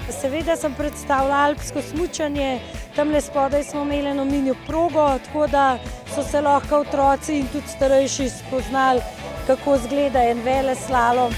Seveda sem predstavila alpsko smučanje, tamle spodaj smo imeli eno mini progo, tako da so se lahko otroci in tudi starejši spoznali, kako izgleda en veleslalom.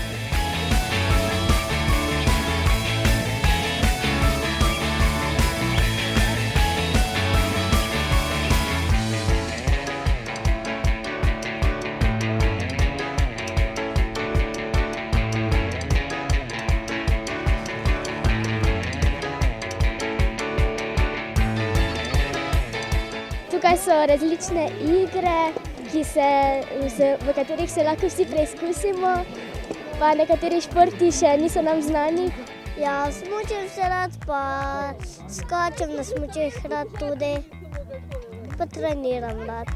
Tukaj so različne igre, v katerih se lahko vsi preizkusimo, pa nekateri športi še niso nam znani. Ja, smučim se rad, pa skačem na smučeh rad tudi, pa treniram rad.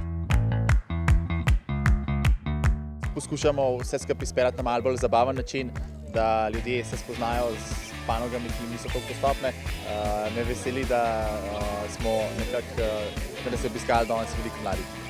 Poskušamo vse skupaj izpeljati na malo bolj zabaven način, da ljudje se spoznajo z panogami, ki niso tako dostopne. Me veseli, da smo nekako, da nas je obiskalo danes veliko mladih.